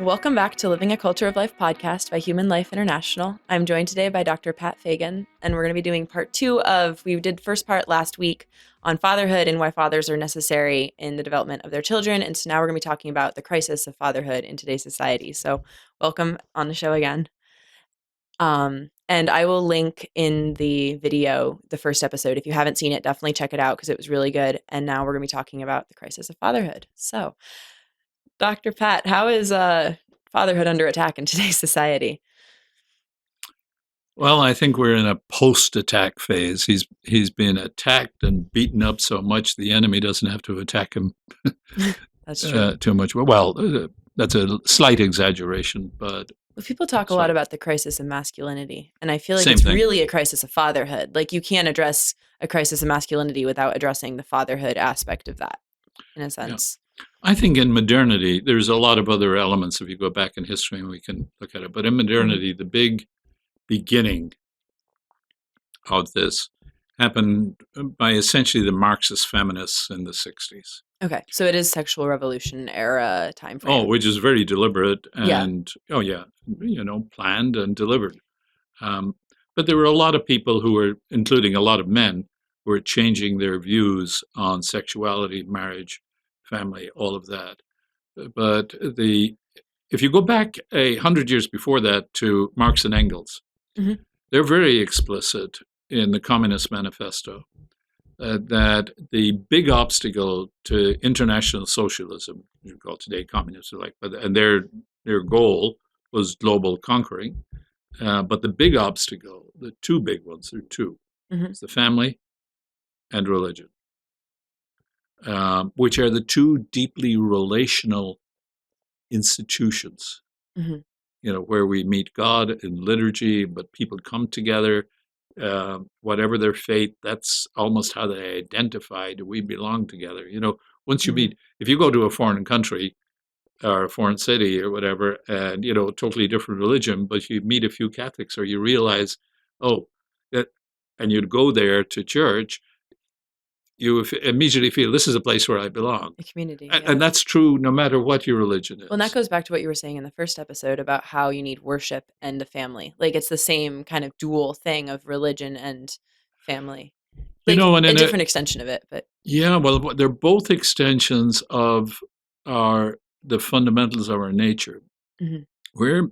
Welcome back to Living a Culture of Life podcast by Human Life International. I'm joined today by Dr. Pat Fagan, and we're going to be doing part 2 of, we did first part last week on fatherhood and why fathers are necessary in the development of their children. And so now we're going to be talking about the crisis of fatherhood in today's society. So welcome on the show again. And I will link in the video the first episode. If you haven't seen it, definitely check it out because it was really good. And now we're going to be talking about the crisis of fatherhood. So Dr. Pat, how is fatherhood under attack in today's society? Well, I think we're in a post-attack phase. He's been attacked and beaten up so much the enemy doesn't have to attack him That's true. too much. Well, that's a slight exaggeration, but People talk a lot about the crisis of masculinity, and I feel like Same it's thing. really a crisis of fatherhood. Like, you can't address a crisis of masculinity without addressing the fatherhood aspect of that, in a sense. I think in modernity, there's a lot of other elements. If you go back in history, and we can look at it. But in modernity, the big beginning of this happened by essentially the Marxist feminists in the 60s. Okay, so it is sexual revolution era time frame. Oh, which is very deliberate Yeah. and, planned and delivered. But there were a lot of people who were, including a lot of men, who were changing their views on sexuality, marriage, family, all of that. But if you go back 100 years before that to Marx and Engels, Mhm. they're very explicit in the Communist Manifesto that the big obstacle to international socialism, you call today communists, and their goal was global conquering. But the big obstacle, the two big ones, there are two, is the family and religion, which are the two deeply relational institutions. Where we meet God in liturgy, but people come together, whatever their faith, that's almost how they identify, do we belong together? Once you meet, if you go to a foreign country or a foreign city or whatever, and, totally different religion, but you meet a few Catholics or you realize, and you'd go there to church, you immediately feel this is a place where I belong. A community. And that's true no matter what your religion is. Well, and that goes back to what you were saying in the first episode about how you need worship and a family. Like, it's the same kind of dual thing of religion and family. Like, and a different extension of it, but yeah, well, they're both extensions of the fundamentals of our nature. We're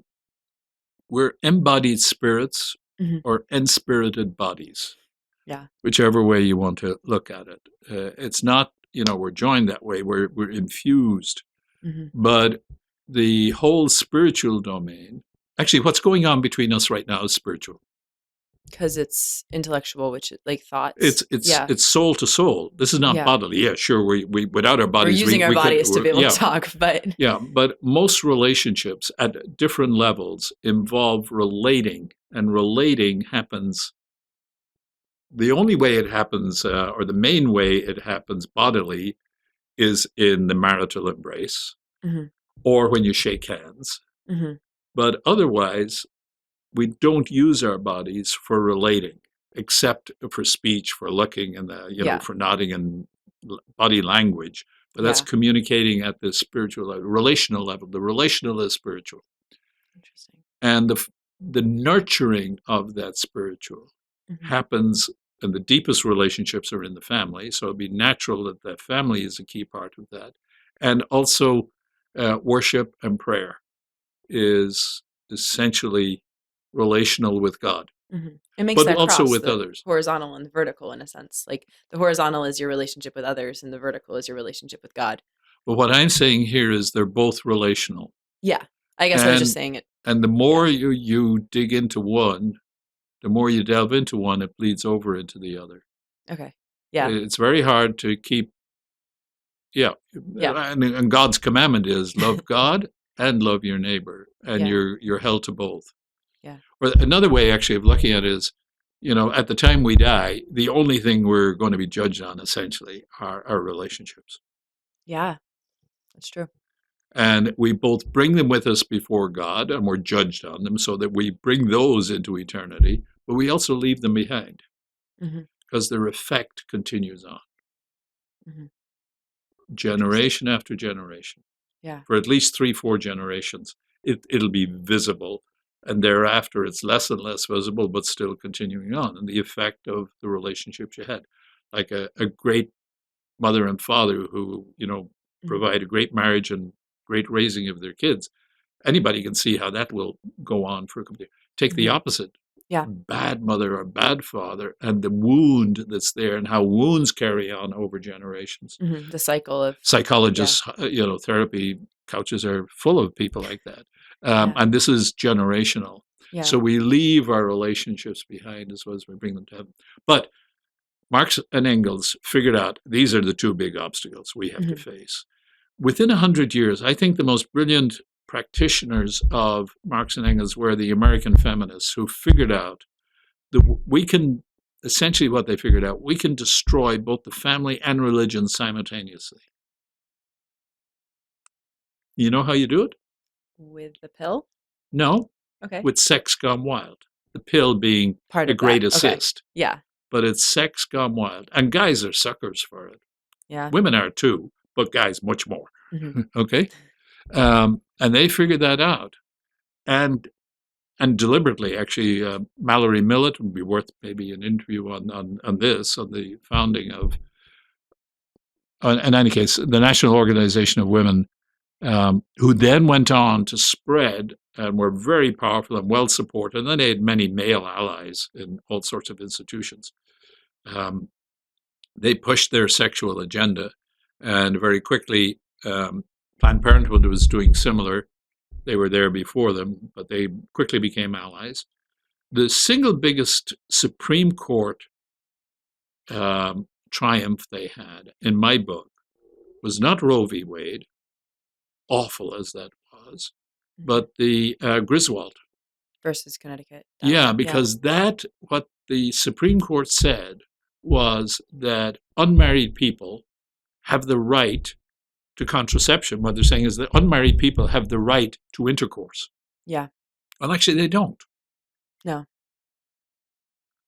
embodied spirits or enspirited bodies. Yeah. Whichever way you want to look at it. It's not, we're joined that way. We're infused. But the whole spiritual domain, actually, what's going on between us right now is spiritual. Because it's intellectual, which is like thoughts. It's soul to soul. This is not bodily. Yeah, sure. We without our bodies, we're using our bodies to be able to talk, but but most relationships at different levels involve relating, and relating happens. The only way it happens, or the main way it happens bodily, is in the marital embrace, or when you shake hands. But otherwise, we don't use our bodies for relating, except for speech, for looking, and for nodding and body language. But that's communicating at the spiritual level, relational level. The relational is spiritual. Interesting. And the nurturing of that spiritual happens, and the deepest relationships are in the family. So it'd be natural that the family is a key part of that. And also worship and prayer is essentially relational with God. It makes that also cross, with the others. Horizontal and the vertical, in a sense. Like, the horizontal is your relationship with others, and the vertical is your relationship with God. But what I'm saying here is they're both relational. Yeah, I guess I was just saying it. And the more you dig into one, the more you delve into one, it bleeds over into the other. Okay. Yeah. It's very hard to keep. Yeah. And God's commandment is love God and love your neighbor, and you're held to both. Yeah. Or another way, actually, of looking at it is, at the time we die, the only thing we're going to be judged on, essentially, are our relationships. Yeah, that's true. And we both bring them with us before God, and we're judged on them, so that we bring those into eternity, but we also leave them behind because their effect continues on. Generation after generation. Yeah. For at least 3-4 generations. It'll be visible, and thereafter it's less and less visible, but still continuing on. And the effect of the relationships you had, like a great mother and father who, provide a great marriage and great raising of their kids. Anybody can see how that will go on for a couple of years. Take the opposite. Yeah. Bad mother or bad father, and the wound that's there, and how wounds carry on over generations. The cycle of Psychologists, therapy couches are full of people like that. And this is generational. Yeah. So we leave our relationships behind as well as we bring them to heaven. But Marx and Engels figured out these are the two big obstacles we have to face. Within 100 years, I think the most brilliant practitioners of Marx and Engels were the American feminists who figured out that we can, essentially what they figured out, we can destroy both the family and religion simultaneously. You know how you do it? With the pill? No. Okay. With sex gone wild. The pill being a great assist. Okay. Yeah. But it's sex gone wild. And guys are suckers for it. Yeah. Women are too, but guys much more. Okay? And they figured that out. And deliberately, actually, Mallory Millett would be worth maybe an interview on this, on the founding of, in any case, the National Organization of Women, who then went on to spread and were very powerful and well supported. And then they had many male allies in all sorts of institutions. They pushed their sexual agenda, and very quickly, Planned Parenthood was doing similar. They were there before them, but they quickly became allies. The single biggest Supreme Court triumph they had, in my book, was not Roe v. Wade, awful as that was, but the Griswold versus Connecticut. Yeah, because what the Supreme Court said was that unmarried people have the right to contraception. What they're saying is that unmarried people have the right to intercourse. Yeah. Well, actually, they don't. No.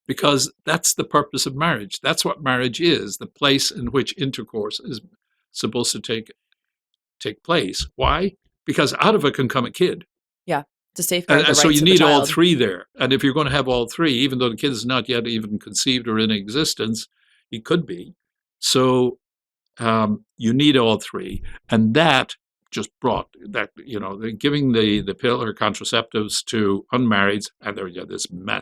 Because that's the purpose of marriage. That's what marriage is, the place in which intercourse is supposed to take place. Why? Because out of it can come a kid. Yeah, to safeguard the rights so you of the need child. all three there. And if you're going to have all three, even though the kid is not yet even conceived or in existence, he could be. So you need all three. And that just brought that, giving the pill or contraceptives to unmarrieds, and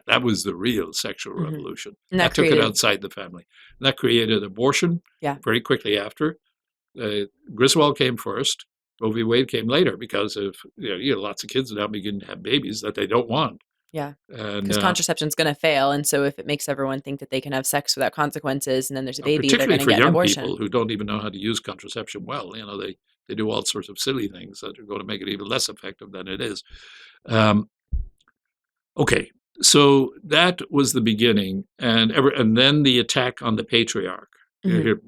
that was the real sexual revolution. And that took it outside the family. And that created abortion very quickly after. Griswold came first. Roe v. Wade came later because of lots of kids now begin to have babies that they don't want. Yeah, because contraception is going to fail, and so if it makes everyone think that they can have sex without consequences, and then there's a baby, they're going to get an abortion. Particularly for young people who don't even know how to use contraception well, they do all sorts of silly things that are going to make it even less effective than it is. Okay, so that was the beginning, and then the attack on the patriarch. You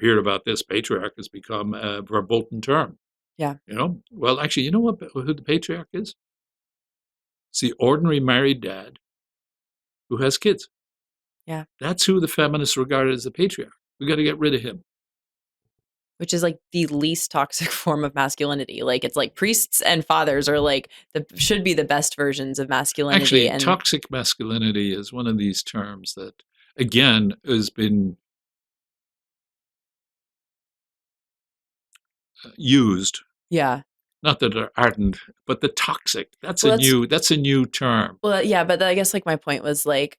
hear about this. Patriarch has become a verboten term. Yeah. Well, actually, you know who the patriarch is? It's the ordinary married dad who has kids. Yeah. That's who the feminists regard as the patriarch. We got to get rid of him. Which is like the least toxic form of masculinity. Like it's like priests and fathers are like should be the best versions of masculinity. Actually, toxic masculinity is one of these terms that, again, has been used. Yeah. Not that they're ardent, but the toxic. That's a new term. Well, yeah, but I guess like my point was like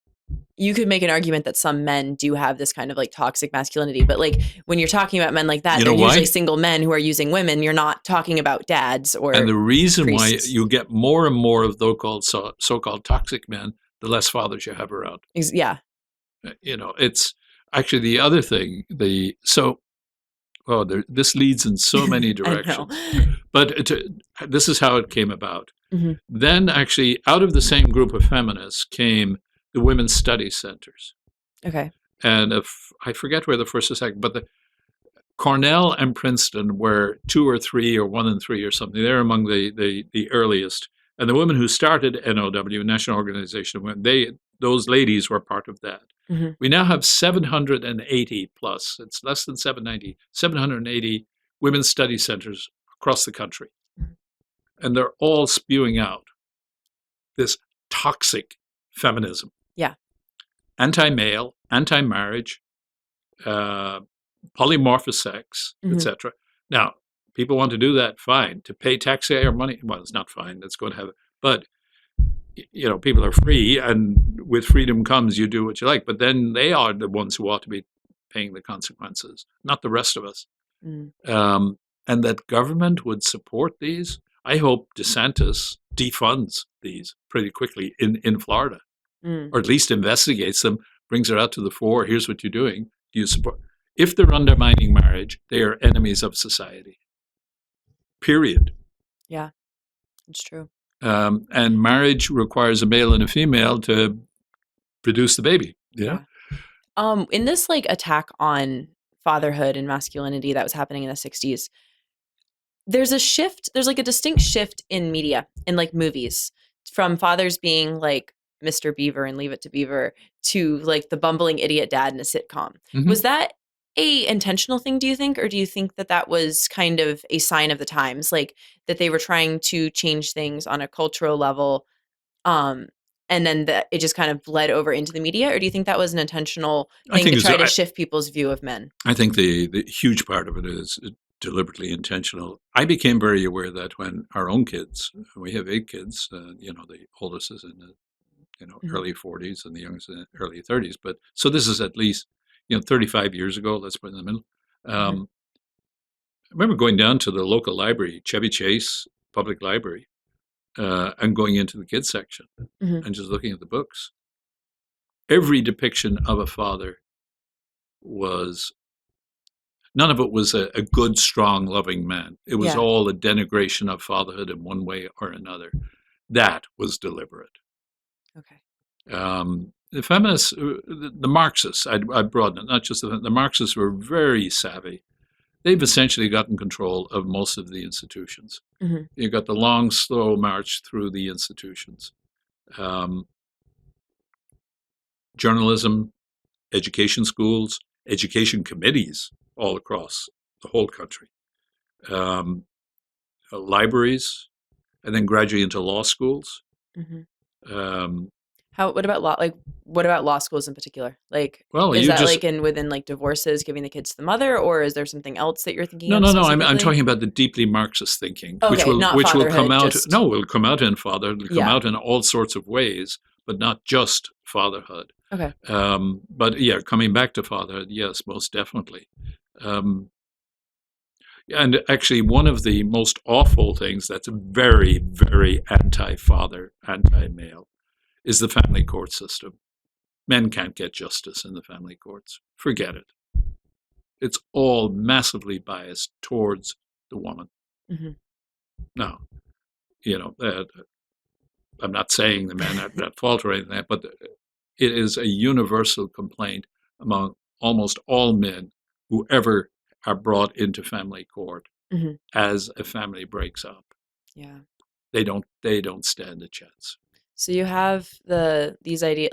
you could make an argument that some men do have this kind of like toxic masculinity, but like when you're talking about men like that, they're usually single men who are using women. You're not talking about dads or And the reason priests. why you get more and more of those so-called toxic men, the less fathers you have around. Yeah. It's actually the other thing. This leads in so many directions. But this is how it came about. Then actually out of the same group of feminists came the women's study centers. Okay. And I forget where the first or second, but the Cornell and Princeton were 2 or 3 or 1 and 3 or something. They're among the earliest. And the women who started NOW, National Organization of Women, those ladies were part of that. We now have 780 plus, it's less than 790, 780 women's study centers across the country, and they're all spewing out this toxic feminism. Yeah. Anti-male, anti-marriage, polymorphous sex, etc. Now, people want to do that, fine. To pay taxpayer money, well, it's not fine. That's going to have, but people are free, and with freedom comes you do what you like. But then they are the ones who ought to be paying the consequences, not the rest of us. And that government would support these. I hope DeSantis defunds these pretty quickly in Florida, or at least investigates them, brings it out to the fore. Here's what you're doing. Do you support? If they're undermining marriage, they are enemies of society. Period. Yeah, it's true. And marriage requires a male and a female to produce the baby. Yeah. In this attack on fatherhood and masculinity that was happening in the 60s, there's a shift. There's a distinct shift in media, in movies, from fathers being Mr. Beaver and Leave It to Beaver to the bumbling idiot dad in a sitcom. Was that a intentional thing, do you think? Or do you think that was kind of a sign of the times, that they were trying to change things on a cultural level, and then that it just kind of bled over into the media? Or do you think that was an intentional thing to try to shift people's view of men? I think the huge part of it is deliberately intentional. I became very aware that when our own kids, we have 8 kids, the oldest is in the early 40s and the youngest in the early 30s. But so this is at least 35 years ago. Let's put it in the middle. I remember going down to the local library, Chevy Chase Public Library, and going into the kids section and just looking at the books. Every depiction of a father none of it was a good, strong, loving man. It was all a denigration of fatherhood in one way or another. That was deliberate. Okay. The feminists, the Marxists, I'd broaden it, not just the Marxists were very savvy. They've essentially gotten control of most of the institutions. You've got the long, slow march through the institutions. Journalism, education schools, education committees all across the whole country. Libraries, and then gradually into law schools. What about law? What about law schools in particular? Is that within divorces, giving the kids to the mother, or is there something else that you're thinking of? No. I'm talking about the deeply Marxist thinking, okay, which will come out. Just... No, will come out in fatherhood. It'll come out in all sorts of ways, but not just fatherhood. Okay. But coming back to fatherhood, yes, most definitely. And actually, one of the most awful things that's very, very anti-father, anti-male, is the family court system. Men can't get justice in the family courts. Forget it. It's all massively biased towards the woman. Now, I'm not saying the men are at fault or anything like that, but it is a universal complaint among almost all men who ever are brought into family court as a family breaks up. Yeah. They don't stand a chance. So you have these ideas,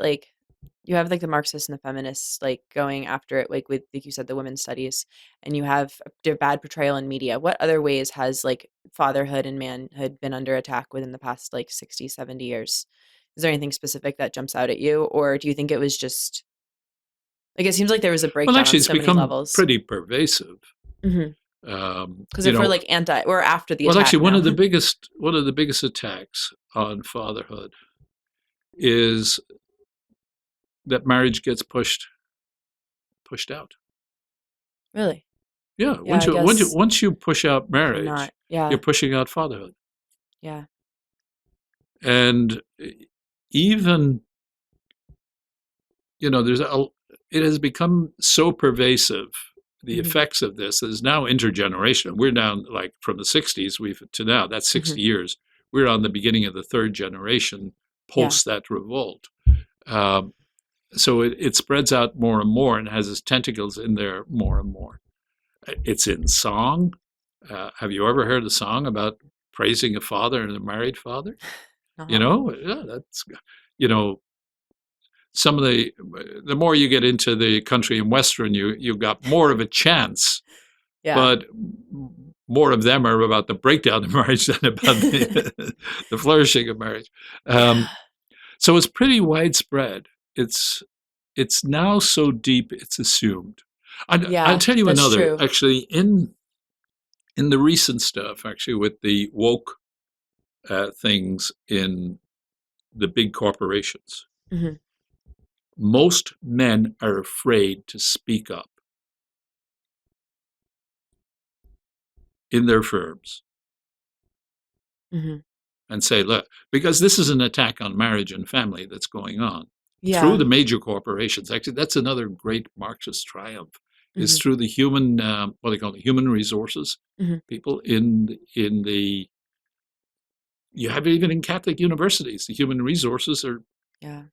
you have the Marxists and the feminists going after it, with you said, the women's studies, and you have a bad portrayal in media. What other ways has fatherhood and manhood been under attack within the past 60, 70 years? Is there anything specific that jumps out at you, or do you think it was just it seems like there was a breakdown? Well, actually, on so it's become many levels. Pretty pervasive. Because if we're anti or after the attack. Well, actually, now. one of the biggest attacks on fatherhood is that marriage gets pushed out. Really? Yeah. Once you push out marriage, you're pushing out fatherhood. Yeah. And even it has become so pervasive. The effects of this is now intergenerational. We're now from the 60s to now. That's 60 years. We're on the beginning of the 3rd generation post that revolt. So it spreads out more and more and has its tentacles in there more and more. It's in song. Have you ever heard a song about praising a father and a married father? That's some of the more you get into the country and western, you've got more of a chance. But more of them are about the breakdown of marriage than about the flourishing of marriage. So it's pretty widespread. It's now so deep it's assumed. I'll tell you that's another. true. Actually, in the recent stuff, actually, with the woke things in the big corporations, Mm-hmm. most men are afraid to speak up in their firms Mm-hmm. and say, look, because this is an attack on marriage and family that's going on through Yeah. the major corporations. Actually, that's another great Marxist triumph, is Mm-hmm. through the human, what they call it, human resources Mm-hmm. people in the, you have it even in Catholic universities, the human resources are, Yeah.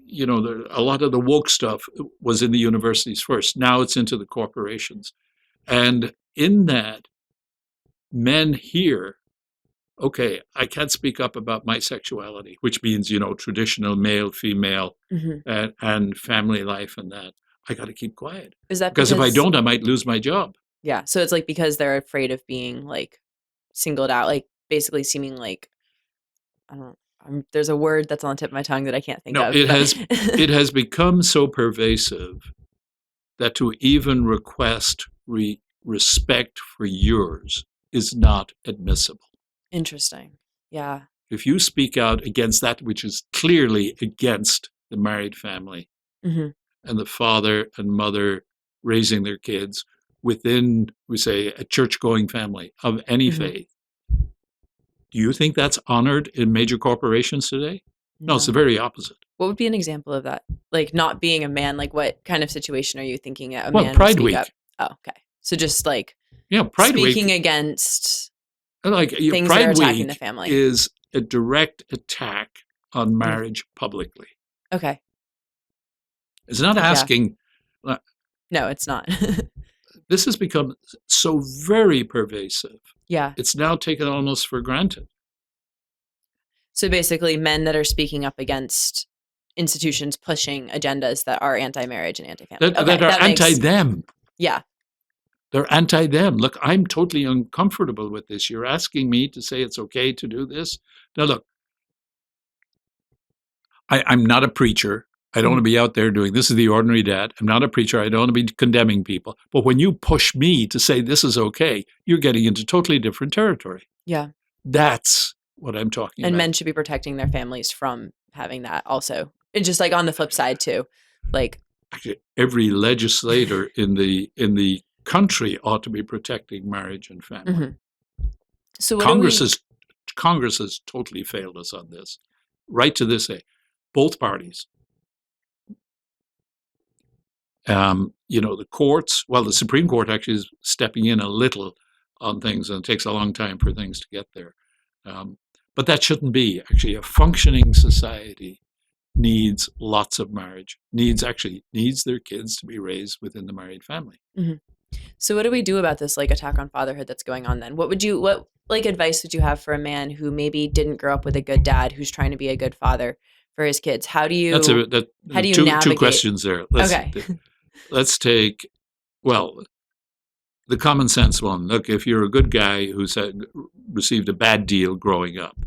a lot of the woke stuff was in the universities first. Now it's into the corporations. And in that, men hear, okay, I can't speak up about my sexuality, which means, traditional male, female, Mm-hmm. and family life and that. I got to keep quiet. Is that Because if I because, don't, I might lose my job. yeah, so it's like because they're afraid of being like singled out, like basically seeming like, I don't there's a word that's on the tip of my tongue that I can't think No, of, it but has become so pervasive that to even request respect for yours is not admissible. interesting. Yeah. If you speak out against that which is clearly against the married family Mm-hmm. and the father and mother raising their kids within, we say, a church-going family of any Mm-hmm. faith, do you think that's honored in major corporations today? No, it's the No. very opposite. What would be an example of that? Like not being a man, like what kind of situation are you thinking a Well, man would Pride speak up? Week. Oh, okay. So just like Yeah, Pride speaking Week. against Things that are Pride attacking the Week family. is a direct attack on marriage publicly. Okay. It's not asking. No, it's not. This has become so very pervasive. Yeah. It's now taken almost for granted. So basically, men that are speaking up against institutions pushing agendas that are anti-marriage and anti-family. That are anti-them. Yeah. They're anti-them. Look, I'm totally uncomfortable with this. You're asking me to say it's okay to do this? Now, look, I'm not a preacher. I don't want to be out there doing, this is the ordinary dad. I'm not a preacher. I don't want to be condemning people. But when you push me to say this is okay, you're getting into totally different territory. Yeah. That's what I'm talking about. And men should be protecting their families from having that also. And just like on the flip side too, like actually, every legislator in the country ought to be protecting marriage and family. Mm-hmm. So Congress has totally failed us on this, right to this day. Both parties. The courts. Well, the Supreme Court actually is stepping in a little on things, and it takes a long time for things to get there. But that shouldn't be. Actually, a functioning society needs lots of marriage. Needs their kids to be raised within the married family. Mm-hmm. So what do we do about this like attack on fatherhood that's going on then? What advice would you have for a man who maybe didn't grow up with a good dad who's trying to be a good father for his kids? How do you navigate? Two questions there. Let's take, the common sense one. Look, if you're a good guy who's received a bad deal growing up,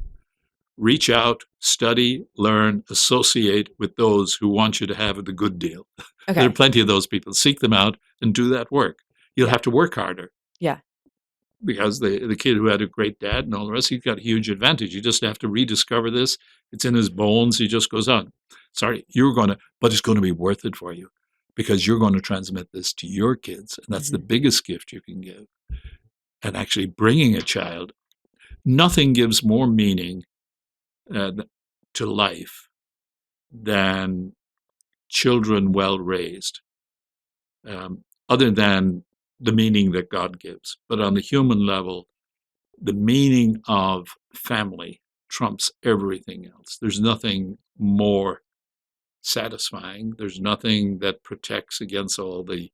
reach out, study, learn, associate with those who want you to have the good deal. Okay. There are plenty of those people. Seek them out and do that work. You'll have to work harder. Yeah. Because the kid who had a great dad and all the rest, he's got a huge advantage. You just have to rediscover this. It's in his bones. He just goes on. Sorry, but it's going to be worth it for you because you're going to transmit this to your kids. And that's the biggest gift you can give. And actually bringing a child, nothing gives more meaning to life than children well raised, other than the meaning that God gives. But on the human level, the meaning of family trumps everything else. There's nothing more satisfying. There's nothing that protects against all the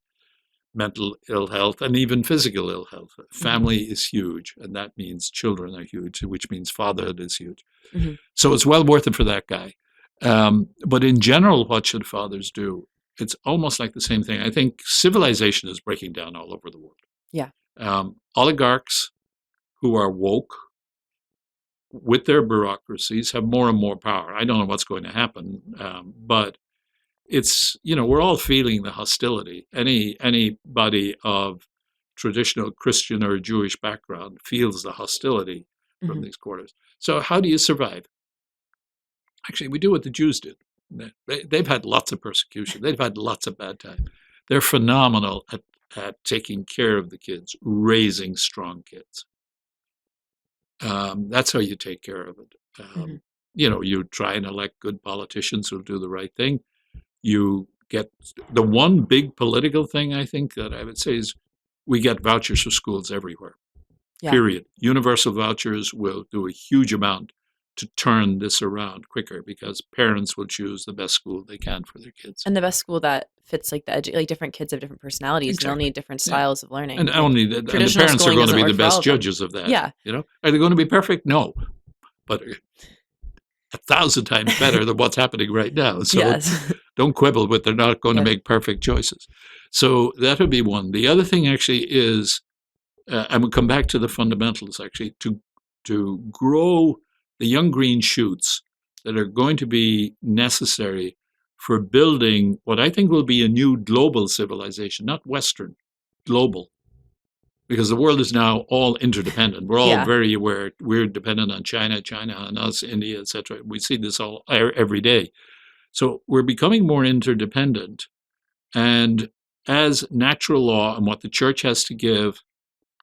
mental ill health and even physical ill health. Family is huge, and that means children are huge, which means fatherhood is huge. Mm-hmm. So it's well worth it for that guy. But in general, what should fathers do? It's almost like the same thing. I think civilization is breaking down all over the world. Yeah. Oligarchs who are woke with their bureaucracies have more and more power. I don't know what's going to happen, but it's, we're all feeling the hostility. Anybody of traditional Christian or Jewish background feels the hostility from these quarters. So how do you survive? Actually, we do what the Jews did. They've had lots of persecution. They've had lots of bad time. They're phenomenal at taking care of the kids, raising strong kids. That's how you take care of it. You try and elect good politicians who'll do the right thing. You get the one big political thing I think that I would say is we get vouchers for schools everywhere. Yeah. Period. Universal vouchers will do a huge amount to turn this around quicker because parents will choose the best school they can for their kids. And the best school that fits like different kids have different personalities and they'll need different styles of learning. And only the parents are going to be the best judges of that. Yeah. Are they going to be perfect? No. But 1,000 times better than what's happening right now. So yes. Don't quibble with they're not going to make perfect choices. So that would be one. The other thing actually is, and we'll come back to the fundamentals actually, to grow the young green shoots that are going to be necessary for building what I think will be a new global civilization, not Western, global. Because the world is now all interdependent. We're all very aware. We're dependent on China on us, India, etc. We see this all every day. So we're becoming more interdependent. And as natural law and what the church has to give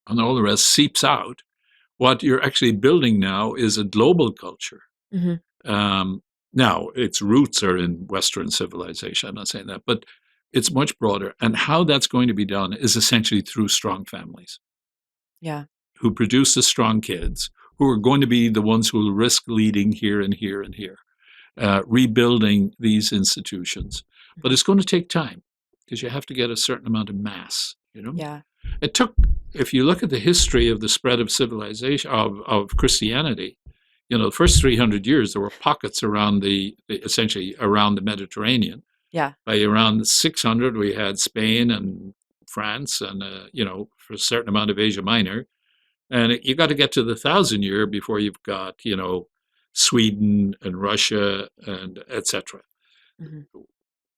and all the rest seeps out, what you're actually building now is a global culture. Now, its roots are in Western civilization. I'm not saying that, but it's much broader. And how that's going to be done is essentially through strong families. Yeah. Who produce the strong kids, who are going to be the ones who will risk leading here and here and here, rebuilding these institutions. But it's going to take time because you have to get a certain amount of mass, Yeah. It took, if you look at the history of the spread of civilization, of Christianity, the first 300 years, there were pockets around essentially around the Mediterranean. Yeah. By around 600, we had Spain and France and, for a certain amount of Asia Minor. And you got to get to the 1,000 year before you've got, Sweden and Russia and etc.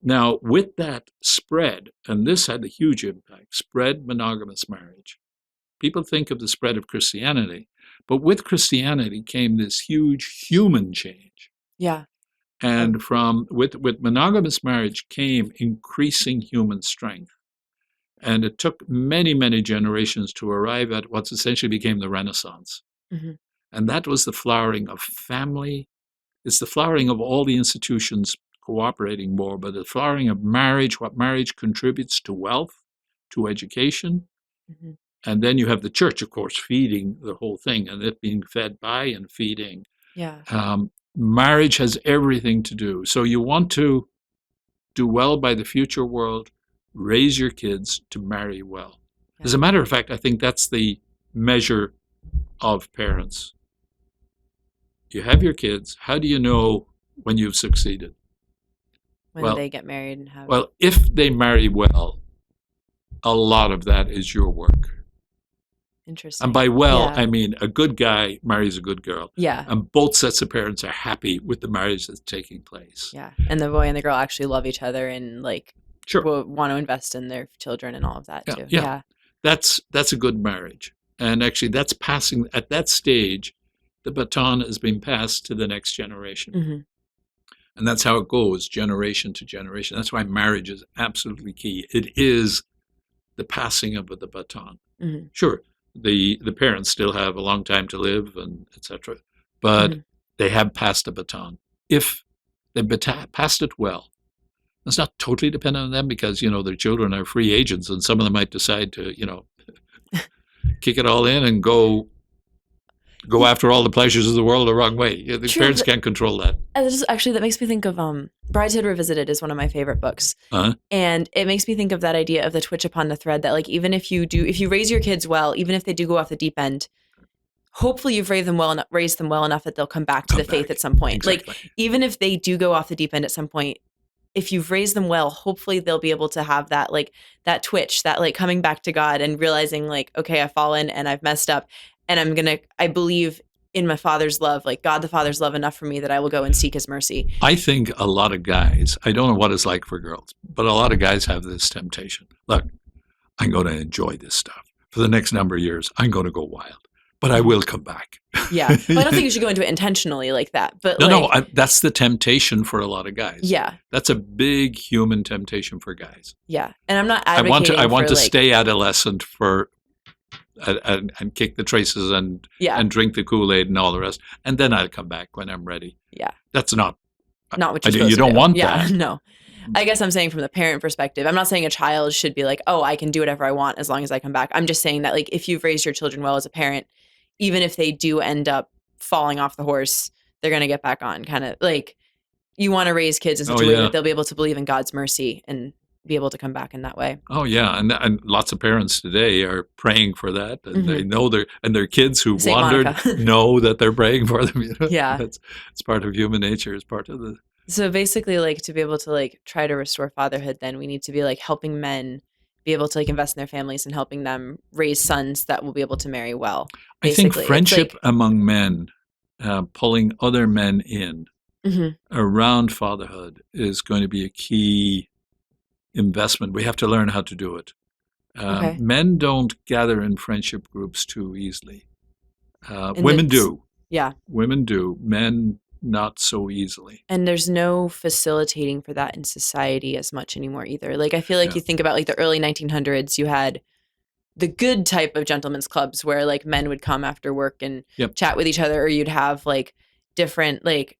Now, with that spread, and this had a huge impact, spread monogamous marriage. People think of the spread of Christianity, but with Christianity came this huge human change. Yeah. And with monogamous marriage came increasing human strength. And it took many, many generations to arrive at what essentially became the Renaissance. And that was the flowering of family. It's the flowering of all the institutions cooperating more, but the flowering of marriage, what marriage contributes to wealth, to education. And then you have the church, of course, feeding the whole thing and it being fed by and feeding. Yeah. Marriage has everything to do. So you want to do well by the future world, raise your kids to marry well. Yeah. As a matter of fact, I think that's the measure of parents. You have your kids. How do you know when you've succeeded? When they get married and have... Well, if they marry well, a lot of that is your work. Interesting. And by I mean a good guy marries a good girl. Yeah. And both sets of parents are happy with the marriage that's taking place. Yeah. And the boy and the girl actually love each other and will want to invest in their children and all of that too. Yeah. That's a good marriage. And actually that's passing at that stage, the baton has been passed to the next generation. And that's how it goes, generation to generation. That's why marriage is absolutely key. It is the passing of the baton. Sure, the parents still have a long time to live and etc. But they have passed the baton. If they passed it well, it's not totally dependent on them because, their children are free agents and some of them might decide to, kick it all in and go after all the pleasures of the world the wrong way. The parents can't control that. That makes me think of Brideshead Revisited is one of my favorite books. And it makes me think of that idea of the twitch upon the thread that even if you raise your kids well, even if they do go off the deep end, hopefully you've raised them well enough that they'll come back to the faith at some point. Exactly. Even if they do go off the deep end at some point, if you've raised them well, hopefully they'll be able to have that that twitch, that coming back to God and realizing okay, I've fallen and I've messed up. and I believe in my Father's love, like God the Father's love enough for me that I will go and seek his mercy. I think a lot of guys, I don't know what it's like for girls, but a lot of guys have this temptation. Look, I'm going to enjoy this stuff. For the next number of years, I'm going to go wild, but I will come back. Yeah. Well, I don't think you should go into it intentionally like that. But No, that's the temptation for a lot of guys. Yeah. That's a big human temptation for guys. Yeah. And I'm not advocating I want to stay adolescent for and kick the traces and drink the Kool-Aid and all the rest, and then I'll come back when I'm ready. Yeah. That's not what you're supposed to do. You don't want that. No. I guess I'm saying from the parent perspective, I'm not saying a child should be like, oh, I can do whatever I want as long as I come back. I'm just saying that, like, if you've raised your children well as a parent, even if they do end up falling off the horse, they're going to get back on. Kind of like, you want to raise kids in such a way that they'll be able to believe in God's mercy and be able to come back in that way. Oh yeah, and lots of parents today are praying for that, and they know their kids who Saint wandered Monica. know that they're praying for them. Yeah, it's part of human nature. It's part of the. So basically, like, to be able to like try to restore fatherhood, then we need to be like helping men be able to like invest in their families and helping them raise sons that will be able to marry well. Basically. I think friendship among men, pulling other men in around fatherhood, is going to be a key investment. We have to learn how to do it. Men don't gather in friendship groups too easily. Women do. Yeah. Women do. Men not so easily. And there's no facilitating for that in society as much anymore either. Like, I feel like you think about like the early 1900s, you had the good type of gentlemen's clubs where like men would come after work and chat with each other, or you'd have like different, like,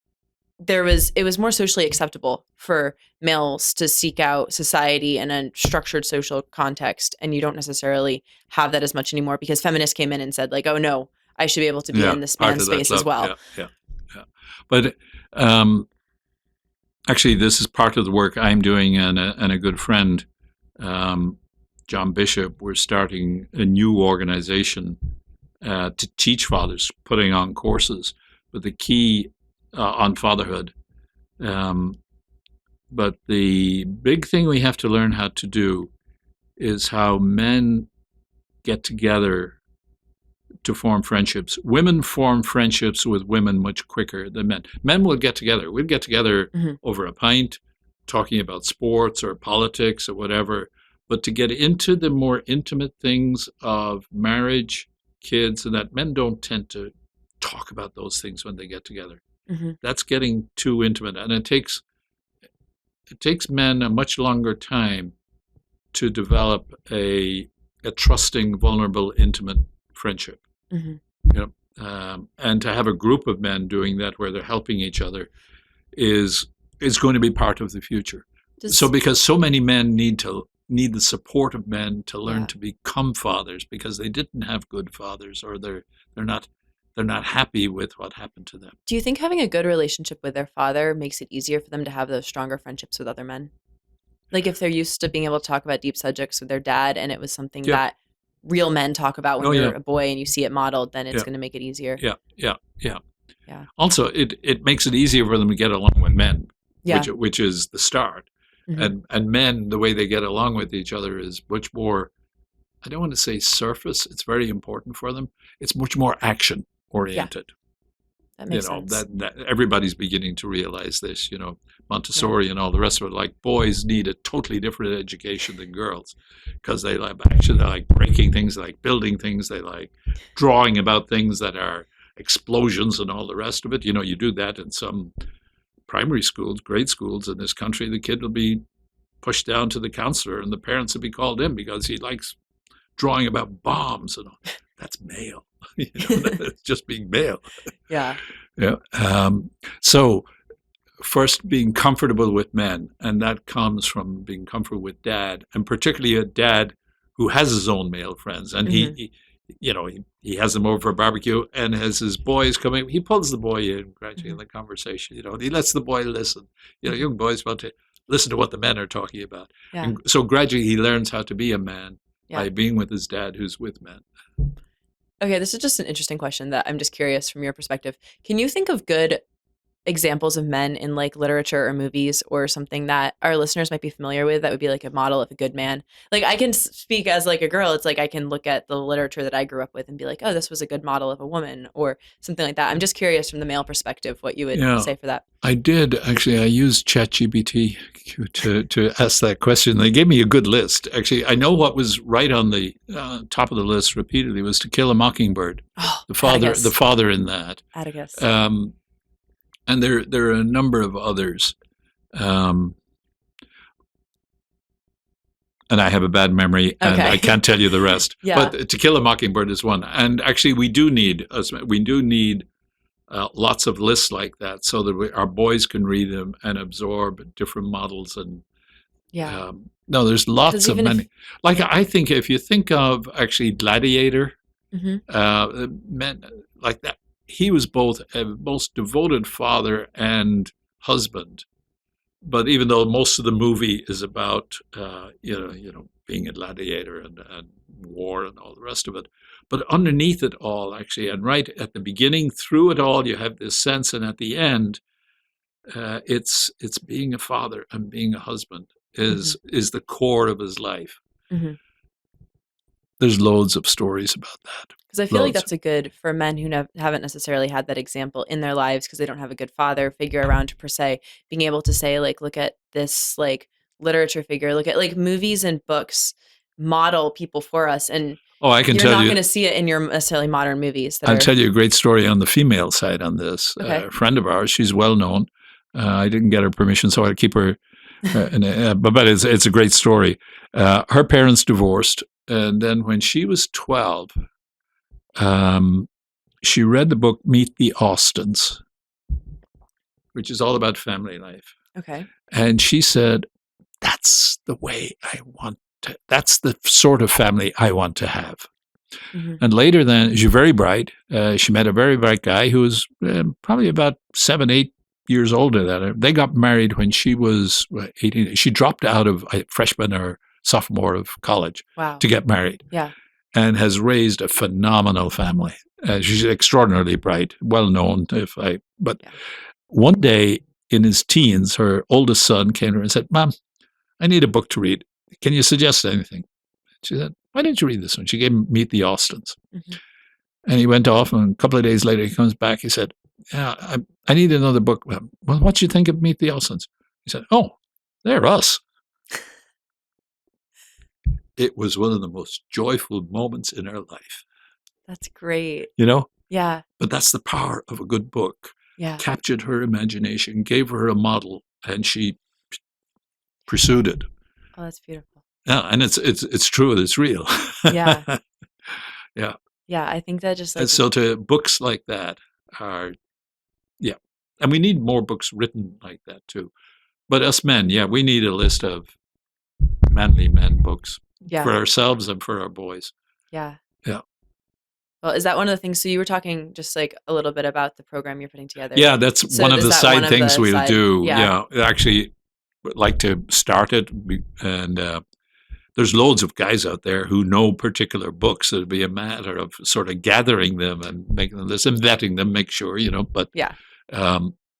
it was more socially acceptable for males to seek out society in a structured social context. And you don't necessarily have that as much anymore because feminists came in and said like, oh no, I should be able to be in this man space as well. Yeah. But actually, this is part of the work I'm doing, and a good friend, John Bishop. We're starting a new organization to teach fathers, putting on courses. But the key on fatherhood. But the big thing we have to learn how to do is how men get together to form friendships. Women form friendships with women much quicker than men. Men will get together. We'll get together over a pint, talking about sports or politics or whatever. But to get into the more intimate things of marriage, kids, and that, men don't tend to talk about those things when they get together. That's getting too intimate, and it takes men a much longer time to develop a trusting, vulnerable, intimate friendship. And to have a group of men doing that where they're helping each other is going to be part of the future. So because so many men need the support of men to learn to become fathers because they didn't have good fathers, or they're not happy with what happened to them. Do you think having a good relationship with their father makes it easier for them to have those stronger friendships with other men? Like if they're used to being able to talk about deep subjects with their dad, and it was something that real men talk about when you're a boy and you see it modeled, then it's going to make it easier. Yeah. Also, it makes it easier for them to get along with men, which is the start. And men, the way they get along with each other is much more, I don't want to say surface, it's very important for them. It's much more action oriented. That makes sense. That everybody's beginning to realize this, Montessori and all the rest of it. Like, boys need a totally different education than girls because they like action, they like breaking things, they like building things, they like drawing about things that are explosions and all the rest of it. You do that in some primary schools, grade schools in this country, the kid will be pushed down to the counselor and the parents will be called in because he likes drawing about bombs and all. That's male. It's just being male. Yeah. So first, being comfortable with men, and that comes from being comfortable with dad, and particularly a dad who has his own male friends, and he has them over for a barbecue, and as his boys coming, he pulls the boy in gradually in the conversation. He lets the boy listen. Young boys want to listen to what the men are talking about, and so gradually he learns how to be a man by being with his dad, who's with men. Okay, this is just an interesting question that I'm just curious from your perspective. Can you think of good examples of men in like literature or movies or something that our listeners might be familiar with that would be like a model of a good man? Like I can speak as like a girl. It's like I can look at the literature that I grew up with and be like, oh, this was a good model of a woman or something like that. I'm just curious from the male perspective what you would Yeah, say for that. I did actually. I used ChatGPT to ask that question. They gave me a good list. Actually, I know what was right on the top of the list repeatedly was To Kill a Mockingbird. Oh, The father in that. Atticus. And there are a number of others. And I have a bad memory, and I can't tell you the rest. Yeah. But To Kill a Mockingbird is one. And actually, we do need lots of lists like that, so that our boys can read them and absorb different models. And no, there's lots of many. Like I think if you think of actually Gladiator, men like that. He was both a most devoted father and husband. But even though most of the movie is about, being a gladiator and war and all the rest of it, but underneath it all, actually, and right at the beginning, through it all, you have this sense, and at the end, it's being a father and being a husband is the core of his life. Mm-hmm. There's loads of stories about that. Because I feel like that's a good for men who haven't necessarily had that example in their lives because they don't have a good father figure around per se, being able to say like, look at this like literature figure, look at like movies and books model people for us. And I can tell you, you're not going to see it in your necessarily modern movies. I'll tell you a great story on the female side on this. Okay. A friend of ours, she's well known. I didn't get her permission, so I keep her. But it's a great story. Her parents divorced. And then when she was 12, she read the book Meet the Austins, which is all about family life. Okay. And she said, that's the sort of family I want to have. Mm-hmm. And later then, she's very bright. She met a very bright guy who was probably about 7, 8 years older than her. They got married when she was 18. She dropped out of freshman or sophomore of college to get married. Yeah. And has raised a phenomenal family. She's extraordinarily bright, well known. One day in his teens, her oldest son came to her and said, "Mom, I need a book to read. Can you suggest anything?" She said, "Why don't you read this one?" She gave him Meet the Austins. Mm-hmm. And he went off, and a couple of days later he comes back. He said, "Yeah, I need another book." "Well, what do you think of Meet the Austins?" He said, "Oh, they're us." It was one of the most joyful moments in her life. That's great. Yeah. But that's the power of a good book. Yeah. Captured her imagination, gave her a model, and she pursued it. Oh, that's beautiful. Yeah, and it's true. It's real. Yeah. Yeah. Yeah, I think that just. And so to books like that are, and we need more books written like that too. But us men, we need a list of manly men books. For ourselves and for our boys. Yeah. Yeah. Well, is that one of the things? So you were talking just like a little bit about the program you're putting together. Yeah, that's one of the side things we'll do. Yeah. Actually, like to start it. And there's loads of guys out there who know particular books. It'll be a matter of sort of gathering them and making them listen, vetting them, make sure, but. Yeah.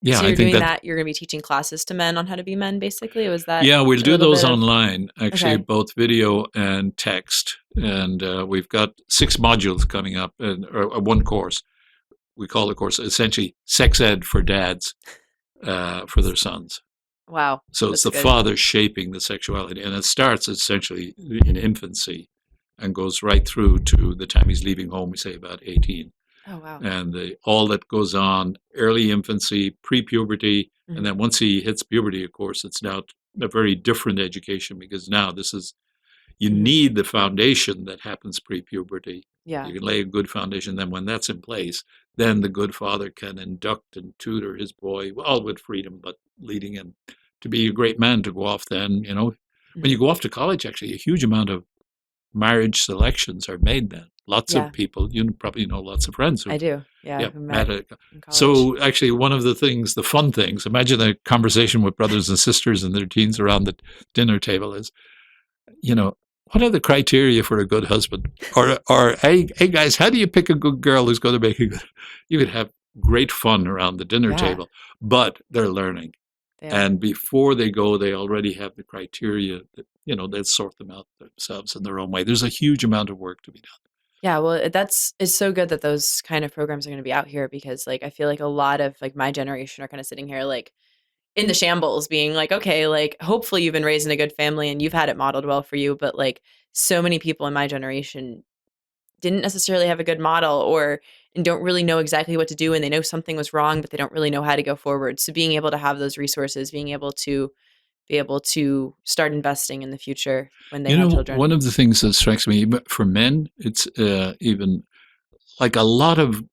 Yeah, so you're doing that. You're going to be teaching classes to men on how to be men, basically? Was that? Yeah, we'll do those online, actually, both video and text. And we've got 6 modules coming up, or one course. We call the course essentially Sex Ed for Dads for their sons. Wow. So it's the father shaping the sexuality. And it starts essentially in infancy and goes right through to the time he's leaving home, we say about 18. Oh, wow. And all that goes on, early infancy, pre-puberty, and then once he hits puberty, of course, it's now a very different education because now you need the foundation that happens pre-puberty. Yeah. You can lay a good foundation. Then when that's in place, then the good father can induct and tutor his boy, all with freedom, but leading him to be a great man to go off then, When you go off to college, actually, a huge amount of marriage selections are made then. Lots of people, you probably know lots of friends. I do, yeah. So actually one of the fun things, imagine a conversation with brothers and sisters and their teens around the dinner table is, what are the criteria for a good husband? Or hey guys, how do you pick a good girl who's going to make a good, you would have great fun around the dinner Yeah. table, but they're learning. They are. And before they go, they already have the criteria that, they'll sort them out themselves in their own way. There's a huge amount of work to be done. Yeah, well, it's so good that those kind of programs are going to be out here because, like, I feel like a lot of like my generation are kind of sitting here like in the shambles, being like, okay, like hopefully you've been raised in a good family and you've had it modeled well for you, but like so many people in my generation didn't necessarily have a good model or and don't really know exactly what to do, and they know something was wrong, but they don't really know how to go forward. So being able to have those resources, being able to start investing in the future when they have children. One of the things that strikes me for men, it's even like a lot of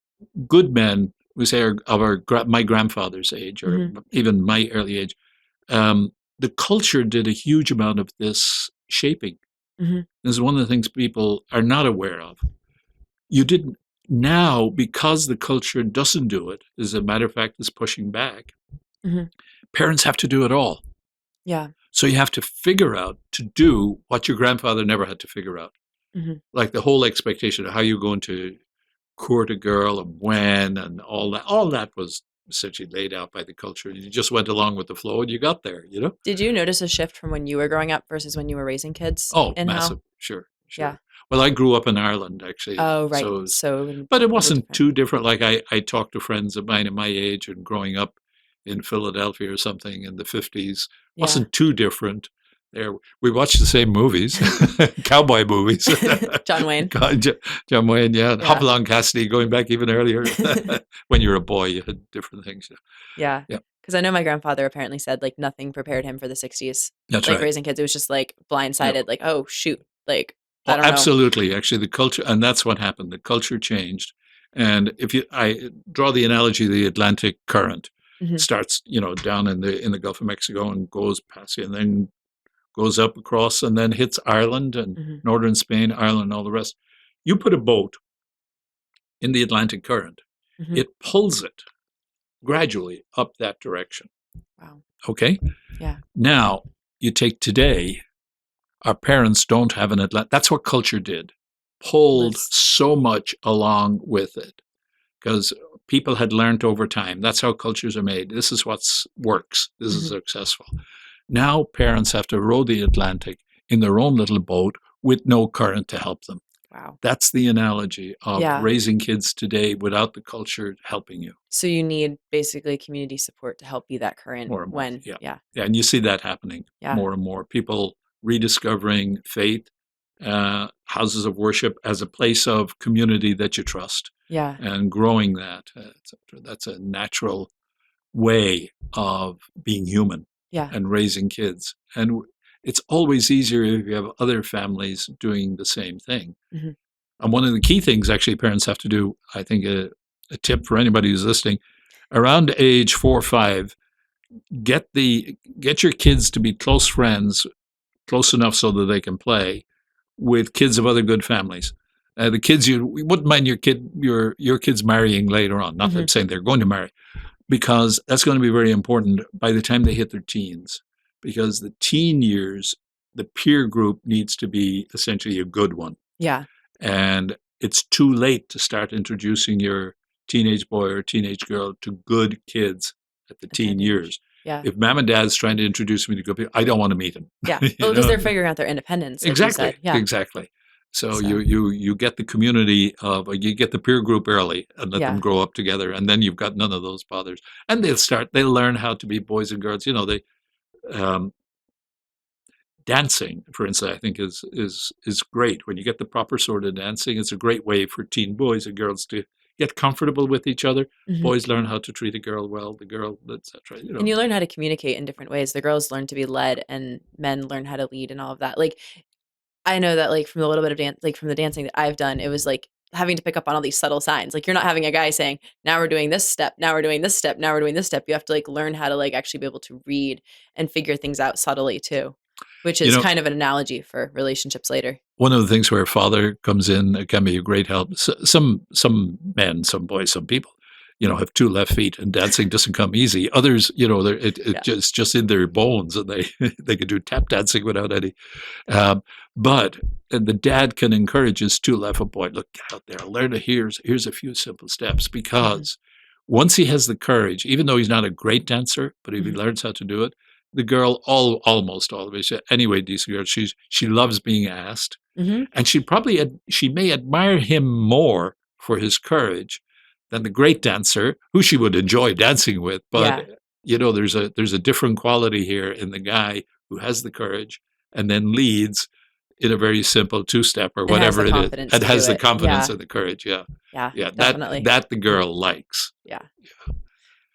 good men, we say, my grandfather's age or even my early age. The culture did a huge amount of this shaping. This is one of the things people are not aware of. You didn't now, because the culture doesn't do it, as a matter of fact, is pushing back. Parents have to do it all. Yeah. So you have to figure out to do what your grandfather never had to figure out. Like the whole expectation of how you're going to court a girl and when and all that was essentially laid out by the culture. You just went along with the flow and you got there, Did you notice a shift from when you were growing up versus when you were raising kids? Oh, massive. Sure. Yeah. Well, I grew up in Ireland, actually. Oh, right. So but it wasn't too different. Like I talked to friends of mine at my age and growing up in Philadelphia or something in the 50s. Wasn't too different. There, we watched the same movies, cowboy movies. John Wayne. John Wayne, yeah. Hopalong Cassidy, going back even earlier. When you were a boy, you had different things. Yeah. Because I know my grandfather apparently said like nothing prepared him for the 60s. That's like right. Raising kids, it was just like blindsided, like, oh, shoot. Like, I don't know. Absolutely. Actually, the culture, and that's what happened. The culture changed. And I draw the analogy of the Atlantic current. Starts, down in the Gulf of Mexico and goes past it and then goes up across and then hits Ireland and northern Spain, Ireland, all the rest. You put a boat in the Atlantic current, it pulls it gradually up that direction. Wow. Okay? Yeah. Now, you take today, our parents don't have an Atlantic. That's what culture did. Pulled so much along with it. Because people had learned over time. That's how cultures are made. This is what works. This is successful. Now parents have to row the Atlantic in their own little boat with no current to help them. Wow. That's the analogy of raising kids today without the culture helping you. So you need basically community support to help be that current more and more. when. Yeah, and you see that happening more and more. People rediscovering faith, houses of worship as a place of community that you trust. Yeah. And growing that. That's a natural way of being human and raising kids. And it's always easier if you have other families doing the same thing. And one of the key things actually parents have to do, I think a tip for anybody who's listening, around age 4 or 5, get your kids to be close friends, close enough so that they can play with kids of other good families. The kids you wouldn't mind your kids marrying later on. Not that I'm saying they're going to marry, because that's going to be very important by the time they hit their teens. Because the teen years, the peer group needs to be essentially a good one. Yeah. And it's too late to start introducing your teenage boy or teenage girl to good kids at the teen years. Yeah. If mom and dad's trying to introduce me to good people, I don't want to meet them. Yeah. Well, because they're figuring out their independence. Like exactly. Yeah. Exactly. So you get the community you get the peer group early and let them grow up together, and then you've got none of those bothers. And they'll learn how to be boys and girls. Dancing, for instance, I think is great. When you get the proper sort of dancing, it's a great way for teen boys and girls to get comfortable with each other. Boys learn how to treat a girl well, the girl, etc. And you learn how to communicate in different ways. The girls learn to be led, and men learn how to lead, and all of that. Like, I know that, like, from a little bit of dance, like from the dancing that I've done, it was like having to pick up on all these subtle signs. Like, you're not having a guy saying, now we're doing this step, now we're doing this step, now we're doing this step. You have to like learn how to like actually be able to read and figure things out subtly too, which is kind of an analogy for relationships later. One of the things where a father comes in, it can be a great help. Some men, some boys, some people, have 2 left feet, and dancing doesn't come easy. Others, it's just in their bones, and they can do tap dancing without any. But the dad can encourage his 2 left foot boy, look, get out there, learn to here's a few simple steps, because once he has the courage, even though he's not a great dancer, but if he learns how to do it, the girl, almost always, anyway, decent girl, she loves being asked. And she may admire him more for his courage than the great dancer, who she would enjoy dancing with. But there's a different quality here in the guy who has the courage and then leads in a very simple two-step or whatever it is. It has the confidence and the courage. Yeah, definitely. That the girl likes. Yeah.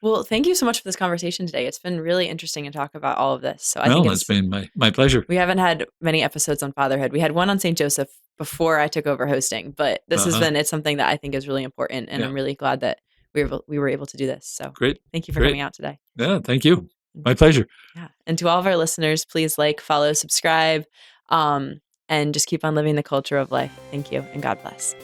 Well, thank you so much for this conversation today. It's been really interesting to talk about all of this. So I think it's been my pleasure. We haven't had many episodes on fatherhood. We had one on St. Joseph before I took over hosting, but this it's something that I think is really important, and I'm really glad that we were able to do this. So great. Thank you for coming out today. Yeah, thank you. My pleasure. Yeah. And to all of our listeners, please like, follow, subscribe, and just keep on living the culture of life. Thank you, and God bless.